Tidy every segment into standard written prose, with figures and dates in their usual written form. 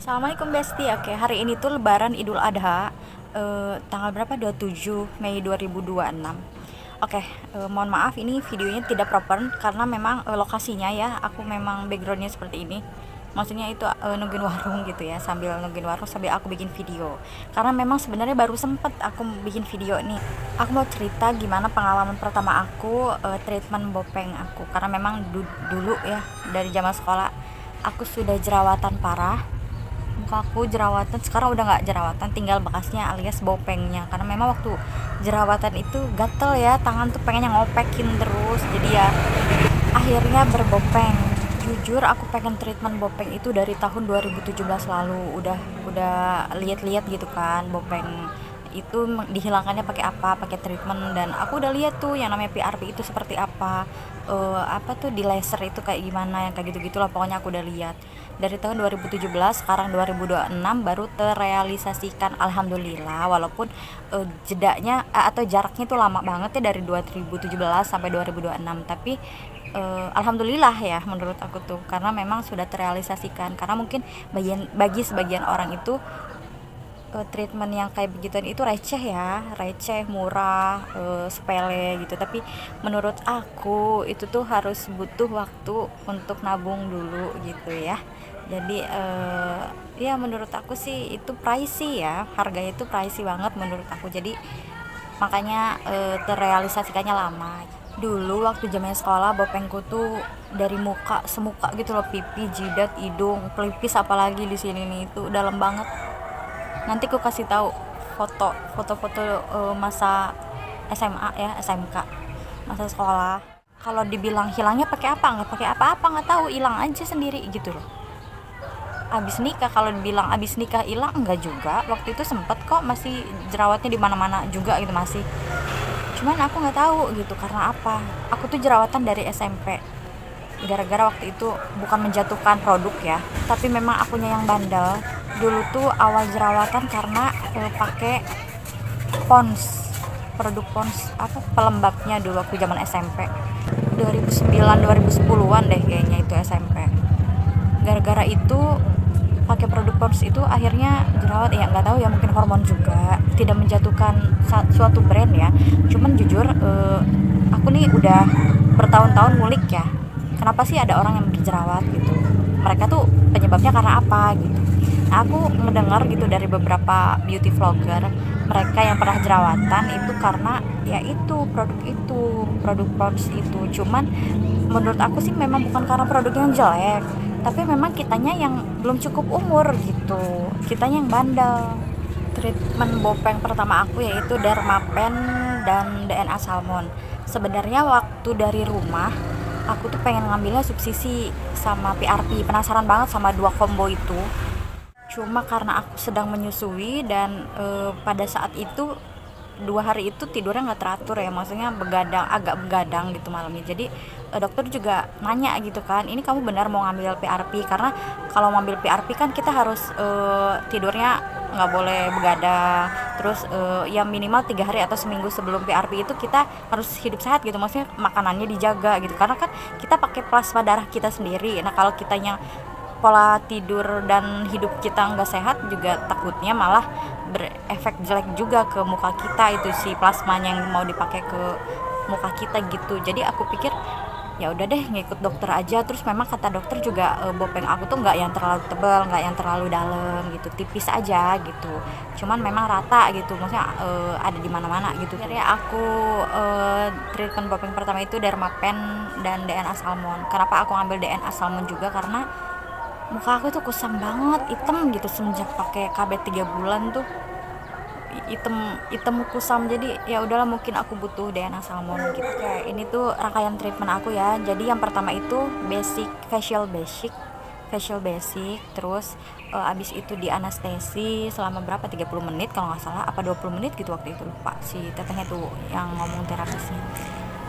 Assalamualaikum Besti. Oke, hari ini tuh Lebaran Idul Adha, tanggal berapa? 27 Mei 2026. Oke, mohon maaf ini videonya tidak proper karena memang lokasinya ya, aku memang backgroundnya seperti ini. Maksudnya itu nungguin warung gitu ya, sambil nungguin warung sambil aku bikin video. Karena memang sebenarnya baru sempet aku bikin video nih. Aku mau cerita gimana pengalaman pertama aku treatment bopeng aku. Karena memang dulu ya dari zaman sekolah aku sudah jerawatan parah. Muka aku jerawatan, sekarang udah nggak jerawatan, tinggal bekasnya alias bopengnya. Karena memang waktu jerawatan itu gatel ya, tangan tuh pengennya ngopekin terus, jadi ya akhirnya berbopeng. Jujur aku pengen treatment bopeng itu dari tahun 2017 lalu. Udah lihat-lihat gitu kan bopeng itu dihilangkannya pakai apa, pakai treatment. Dan aku udah lihat tuh yang namanya PRP itu seperti apa, apa tuh di laser itu kayak gimana, yang kayak gitu-gitulah pokoknya aku udah lihat. Dari tahun 2017 sekarang 2026 baru terrealisasikan, alhamdulillah. Walaupun jedanya atau jaraknya itu lama banget ya, dari 2017 sampai 2026, tapi alhamdulillah ya menurut aku tuh, karena memang sudah terrealisasikan. Karena mungkin bagi sebagian orang itu treatment yang kayak begituan itu receh ya, receh, murah, sepele gitu. Tapi menurut aku itu tuh harus butuh waktu untuk nabung dulu gitu ya. Jadi ya menurut aku sih itu pricey ya, harganya itu pricey banget menurut aku. Jadi makanya terrealisasikannya lama. Dulu waktu zaman sekolah bopengku tuh dari muka, semuka gitu loh, pipi, jidat, hidung, pelipis, apalagi di sini nih itu dalam banget. Nanti aku kasih tahu foto-foto masa SMA ya, SMK, masa sekolah. Kalau dibilang hilangnya pakai apa, nggak pakai apa-apa, nggak tahu, hilang aja sendiri gitu loh. Abis nikah, kalau dibilang abis nikah hilang, enggak juga. Waktu itu sempet kok, masih jerawatnya di mana-mana juga gitu masih. Cuman aku nggak tahu gitu karena apa. Aku tuh jerawatan dari SMP. Gara-gara waktu itu bukan menjatuhkan produk ya, tapi memang akunya yang bandel. Dulu tuh awal jerawatan karena pakai Pons, produk Pons apa pelembabnya dulu waktu zaman SMP. 2009 2010-an deh kayaknya itu SMP. Gara-gara itu pakai produk Pons itu akhirnya jerawat, ya nggak tahu ya, mungkin hormon juga, tidak menjatuhkan suatu brand ya. Cuman jujur aku nih udah bertahun-tahun ngulik ya, kenapa sih ada orang yang berjerawat gitu, mereka tuh penyebabnya karena apa gitu. Nah, aku mendengar gitu dari beberapa beauty vlogger, mereka yang pernah jerawatan itu karena ya itu produk Pons itu. Cuman menurut aku sih memang bukan karena produknya yang jelek, tapi memang kitanya yang belum cukup umur gitu, kitanya yang bandel. Treatment bopeng pertama aku yaitu Dermapen dan DNA Salmon. Sebenarnya waktu dari rumah aku tuh pengen ngambilnya subsisi sama PRP, penasaran banget sama dua combo itu. Cuma karena aku sedang menyusui dan pada saat itu 2 hari itu tidurnya nggak teratur ya, maksudnya agak begadang gitu malamnya. Jadi dokter juga nanya gitu kan, ini kamu benar mau ngambil PRP? Karena kalau ngambil PRP kan kita harus tidurnya nggak boleh begadang. Terus ya minimal 3 hari atau seminggu sebelum PRP itu kita harus hidup sehat gitu, maksudnya makanannya dijaga gitu. Karena kan kita pakai plasma darah kita sendiri. Nah kalau kitanya pola tidur dan hidup kita nggak sehat juga, takutnya malah berefek jelek juga ke muka kita, itu si plasmanya yang mau dipakai ke muka kita gitu. Jadi aku pikir ya udah deh ngikut dokter aja. Terus memang kata dokter juga bopeng aku tuh nggak yang terlalu tebal, nggak yang terlalu dalam gitu, tipis aja gitu. Cuman memang rata gitu, maksudnya ada di mana-mana gitu. Jadi aku treatment bopeng pertama itu Dermapen dan DNA Salmon. Kenapa aku ngambil DNA Salmon juga, karena muka aku tuh kusam banget, hitam gitu semenjak pakai KB 3 bulan tuh hitam kusam. Jadi ya udahlah, mungkin aku butuh DNA Salmon gitu. Oke, ini tuh rangkaian treatment aku ya. Jadi yang pertama itu facial basic, terus abis itu di anestesi selama berapa, 30 menit kalau nggak salah, apa 20 menit gitu waktu itu, lupa si tetehnya tuh yang ngomong terapisnya.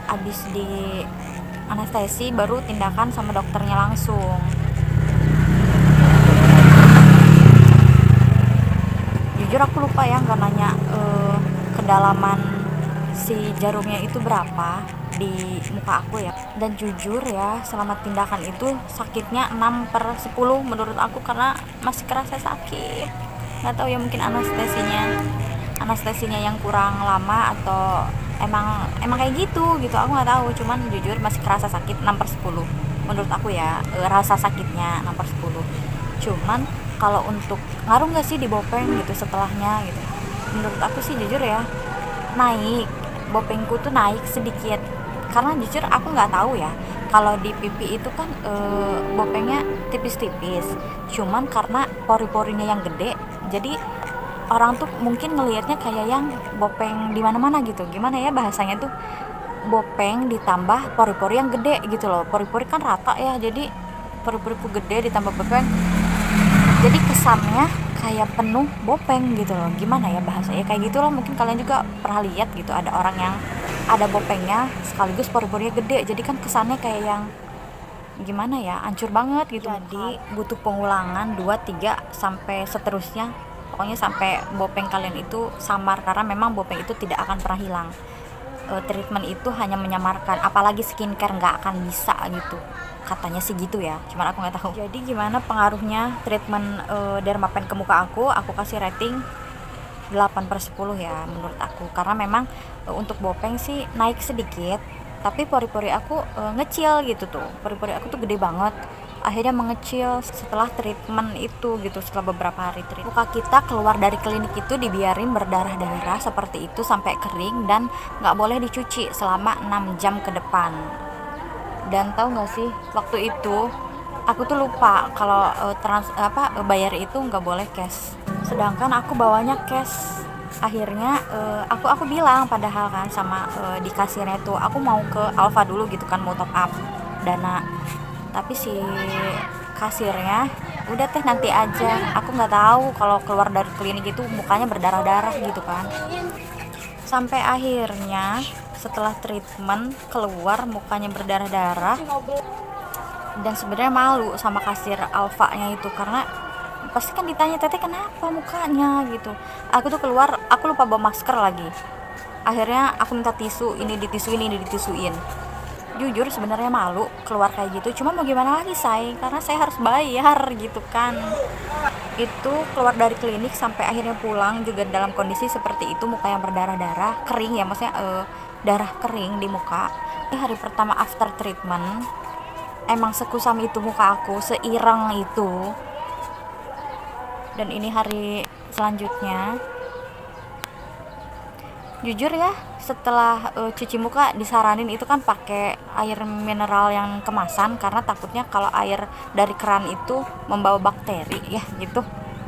Abis di anestesi baru tindakan sama dokternya langsung. Jujur aku lupa ya, nggak nanya kedalaman si jarumnya itu berapa. di muka aku ya. Dan jujur ya, selama tindakan itu sakitnya 6/10 menurut aku, karena masih kerasa sakit. Nggak tahu ya, mungkin anestesinya yang kurang lama atau emang kayak gitu aku nggak tahu. Cuman jujur masih kerasa sakit 6/10 menurut aku ya, rasa sakitnya 6/10. Cuman kalau untuk ngaruh nggak sih di bopeng gitu setelahnya gitu, menurut aku sih jujur ya naik, bopengku tuh naik sedikit. Karena jujur aku nggak tahu ya, kalau di pipi itu kan bopengnya tipis-tipis, cuman karena pori-porinya yang gede, jadi orang tuh mungkin ngelihatnya kayak yang bopeng di mana-mana gitu. Gimana ya bahasanya tuh, bopeng ditambah pori-pori yang gede gitu loh. Pori-pori kan rata ya, jadi pori-poriku gede ditambah bopeng, jadi kesannya kayak penuh bopeng gitu loh. Gimana ya bahasanya, kayak gitu loh. Mungkin kalian juga pernah lihat gitu, ada orang yang ada bopengnya sekaligus pori-porinya gede, jadi kan kesannya kayak yang gimana ya, hancur banget gitu. Jadi butuh pengulangan 2, 3 sampai seterusnya, pokoknya sampai bopeng kalian itu samar, karena memang bopeng itu tidak akan pernah hilang. Treatment itu hanya menyamarkan, apalagi skincare nggak akan bisa gitu, katanya sih gitu ya, cuman aku nggak tahu. Jadi gimana pengaruhnya treatment Dermapen ke muka aku kasih rating 8/10 ya menurut aku. Karena memang untuk bopeng sih naik sedikit, tapi pori-pori aku ngecil gitu tuh. Pori-pori aku tuh gede banget, akhirnya mengecil setelah treatment itu gitu, setelah beberapa hari treatment. Muka kita keluar dari klinik itu dibiarin berdarah-darah seperti itu sampai kering, dan nggak boleh dicuci selama 6 jam ke depan. Dan tahu nggak sih, waktu itu aku tuh lupa kalau bayar itu nggak boleh cash, sedangkan aku bawanya cash. Akhirnya aku bilang padahal kan sama di kasirnya tuh, aku mau ke Alfa dulu gitu kan, mau top up dana. Tapi si kasirnya, udah teh nanti aja. Aku nggak tahu kalau keluar dari klinik itu mukanya berdarah-darah gitu kan. Sampai akhirnya setelah treatment keluar mukanya berdarah-darah, dan sebenarnya malu sama kasir Alfa-nya itu, karena pasti kan ditanya, teteh kenapa mukanya gitu. Aku tuh keluar, aku lupa bawa masker lagi. Akhirnya aku minta tisu, ini ditisuin. Jujur sebenarnya malu keluar kayak gitu, cuma mau gimana lagi karena saya harus bayar gitu kan. Itu keluar dari klinik sampai akhirnya pulang juga dalam kondisi seperti itu, muka yang berdarah-darah, kering ya, maksudnya darah kering di muka. Ini hari pertama after treatment, emang sekusam itu muka aku, seireng itu. Dan ini hari selanjutnya, jujur ya, setelah cuci muka disaranin itu kan pakai air mineral yang kemasan, karena takutnya kalau air dari keran itu membawa bakteri ya gitu,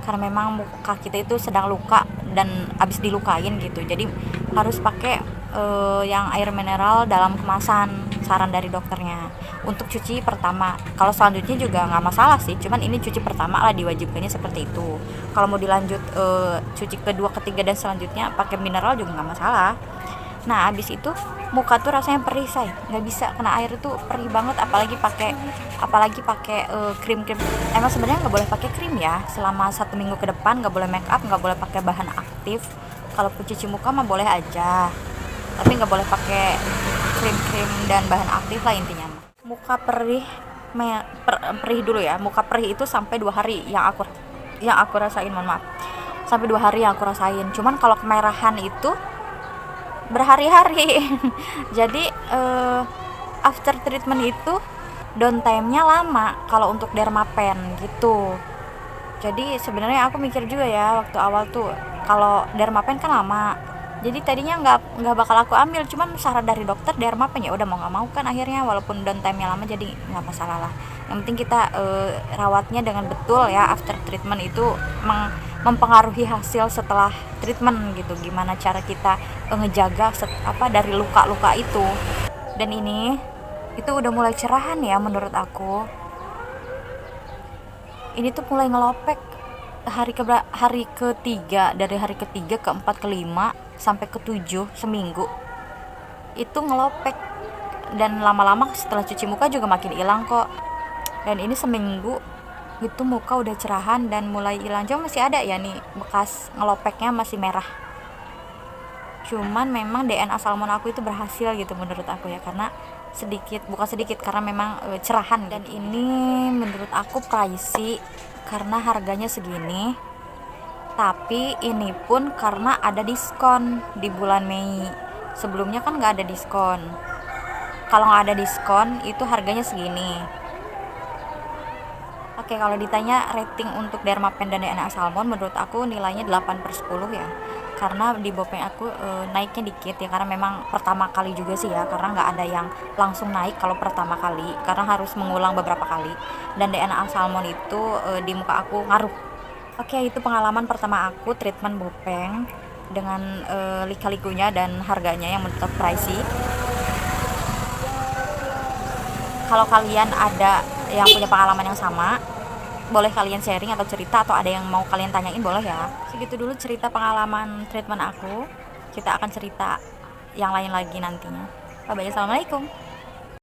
karena memang muka kita itu sedang luka dan habis dilukain gitu, jadi harus pakai yang air mineral dalam kemasan, saran dari dokternya untuk cuci pertama. Kalau selanjutnya juga nggak masalah sih, cuman ini cuci pertama lah diwajibkannya seperti itu. Kalau mau dilanjut cuci kedua, ketiga dan selanjutnya pakai mineral juga nggak masalah. Nah abis itu muka tuh rasanya perih, nggak bisa, kena air tuh perih banget, apalagi pakai krim. Emang sebenarnya nggak boleh pakai krim ya selama 1 minggu ke depan, nggak boleh make up, nggak boleh pakai bahan aktif. Kalau cuci muka mah boleh aja, tapi nggak boleh pakai krim dan bahan aktif lah intinya. Muka perih dulu ya, muka perih itu sampai 2 hari yang aku rasain, mohon maaf, sampai 2 hari yang aku rasain. Cuman kalau kemerahan itu berhari-hari. Jadi after treatment itu downtime-nya lama kalau untuk Dermapen gitu. Jadi sebenarnya aku mikir juga ya waktu awal tuh, kalau Dermapen kan lama, jadi tadinya nggak bakal aku ambil, cuman saran dari dokter Dermapen, ya udah mau nggak mau kan akhirnya, walaupun downtime-nya lama jadi nggak masalah lah. Yang penting kita rawatnya dengan betul ya. After treatment itu mempengaruhi hasil setelah treatment gitu, gimana cara kita ngejaga dari luka-luka itu. Dan ini itu udah mulai cerahan ya menurut aku. Ini tuh mulai ngelopek hari ketiga, dari hari ketiga ke 4 ke 5 sampai ke 7 seminggu itu ngelopek, dan lama-lama setelah cuci muka juga makin hilang kok. Dan ini seminggu itu muka udah cerahan dan mulai hilang, cuma masih ada ya nih bekas ngelopeknya, masih merah. Cuman memang DNA salmon aku itu berhasil gitu menurut aku ya, karena bukan sedikit, karena memang cerahan. Dan ini menurut aku pricey karena harganya segini, tapi ini pun karena ada diskon di bulan Mei. Sebelumnya kan nggak ada diskon. Kalau nggak ada diskon itu harganya segini. Oke, kalau ditanya rating untuk Dermapen dan DNA Salmon, menurut aku nilainya 8/10 ya. Karena di Bopeng aku naiknya dikit ya, karena memang pertama kali juga sih ya, karena nggak ada yang langsung naik kalau pertama kali, karena harus mengulang beberapa kali. Dan DNA Salmon itu di muka aku ngaruh. Oke, itu pengalaman pertama aku treatment Bopeng dengan lika-likunya dan harganya yang menurut aku pricey. Kalau kalian ada yang punya pengalaman yang sama, boleh kalian sharing atau cerita, atau ada yang mau kalian tanyain boleh ya. Segitu dulu cerita pengalaman treatment aku. Kita akan cerita yang lain lagi nantinya. Bye bye, assalamualaikum.